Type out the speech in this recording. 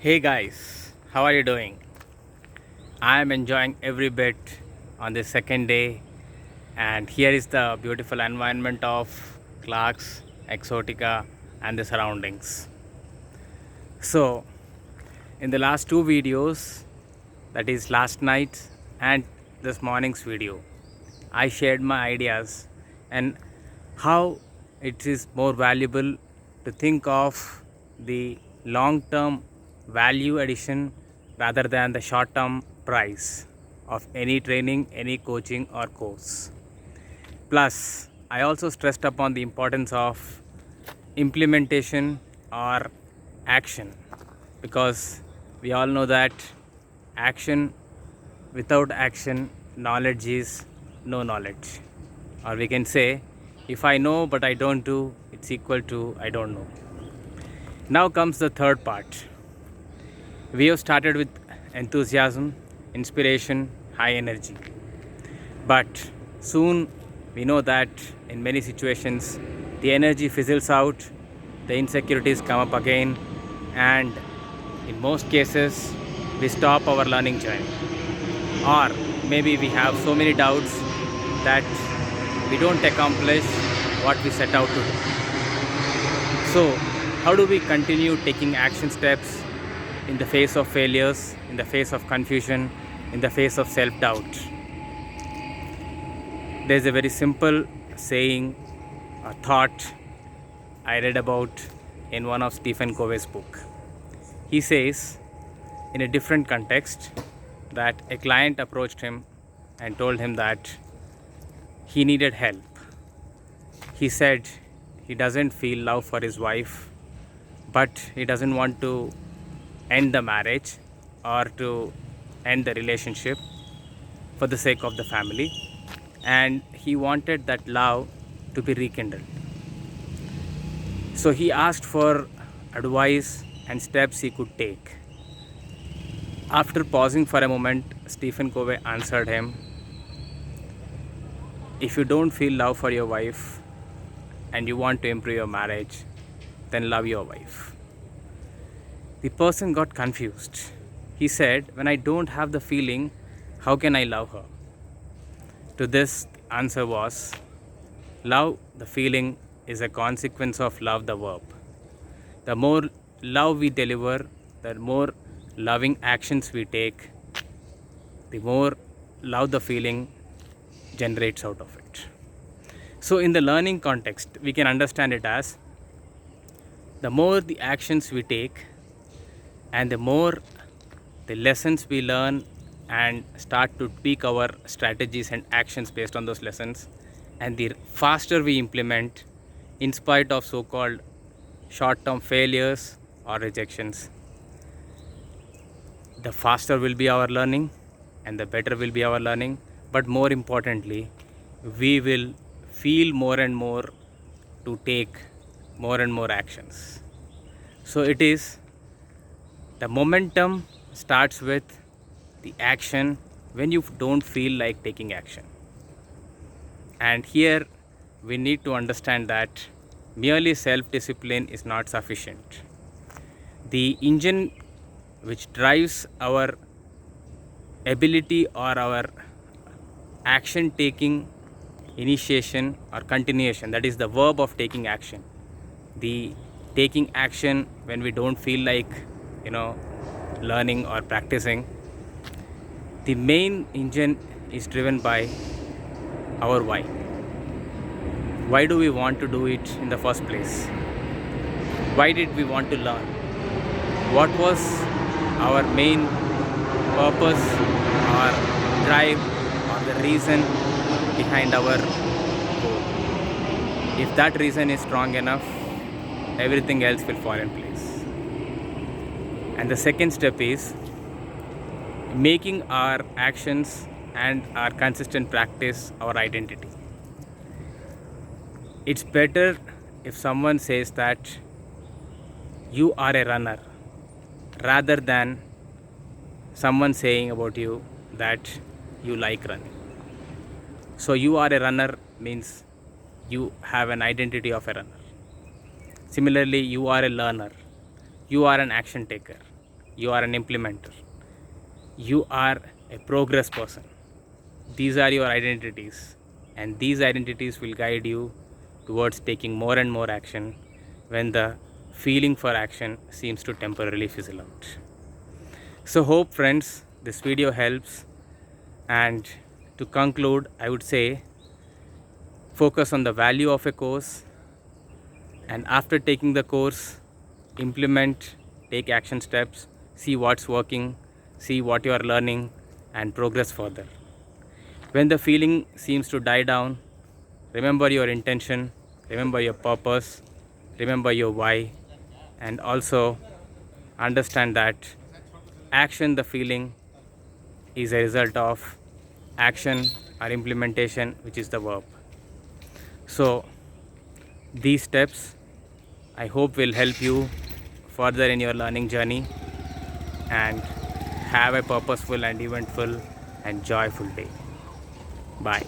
Hey guys, how are you doing? I am enjoying every bit on this second day, and here is the beautiful environment of Clarks, Exotica, and the surroundings. So, in the last two videos, that is last night and this morning's video, I shared my ideas and how it is more valuable to think of the long term value addition rather than the short term price of any training, any coaching, or course. Plus, I also stressed upon the importance of implementation or action, because we all know that action without action, knowledge is no knowledge. Or we can say, if I know but I don't do, it's equal to I don't know. Now comes the third part. We have started with enthusiasm, inspiration, high energy. But soon we know that in many situations the energy fizzles out, the insecurities come up again, and in most cases we stop our learning journey. Or maybe we have so many doubts that we don't accomplish what we set out to do. So, how do we continue taking action steps in the face of failures, in the face of confusion, in the face of self doubt? There's a very simple saying, a thought I read about in one of Stephen Covey's book. He says, in a different context, that a client approached him and told him that he needed help. He said he doesn't feel love for his wife, but he doesn't want to end the marriage or to end the relationship for the sake of the family, and he wanted that love to be rekindled. So he asked for advice and steps he could take. After pausing for a moment, Stephen Covey answered him, if you don't feel love for your wife and you want to improve your marriage, then love your wife. The person got confused. He said, when I don't have the feeling, how can I love her? To this, the answer was, love, the feeling, is a consequence of love, the verb. The more love we deliver, the more loving actions we take, the more love the feeling generates out of it. So, in the learning context, we can understand it as the more the actions we take and the more the lessons we learn and start to tweak our strategies and actions based on those lessons, and the faster we implement in spite of so called short term failures or rejections, the faster will be our learning and the better will be our learning. But more importantly, we will feel more and more to take more and more actions. So it is the momentum starts with the action when you don't feel like taking action. And here we need to understand that merely self discipline is not sufficient. The engine which drives our ability or our action taking, initiation or continuation, that is the verb of taking action. The taking action when we don't feel like, learning or practicing, the main engine is driven by our why. Why do we want to do it in the first place? Why did we want to learn? What was our main purpose or drive or the reason behind our goal? If that reason is strong enough, everything else will fall in place. And the second step is making our actions and our consistent practice our identity. It's better if someone says that you are a runner rather than someone saying about you that you like running. So you are a runner means you have an identity of a runner. Similarly, you are a learner, you are an action taker. You are an implementer. You are a progress person. These are your identities, and these identities will guide you towards taking more and more action when the feeling for action seems to temporarily fizzle out. So hope friends this video helps, and to conclude I would say focus on the value of a course, and after taking the course implement, take action steps, see what's working, see what you are learning, and progress further. When the feeling seems to die down, remember your intention, remember your purpose, remember your why, and also understand that action, the feeling, is a result of action or implementation, which is the verb. So these steps I hope will help you further in your learning journey, and have a purposeful and eventful and joyful day. Bye.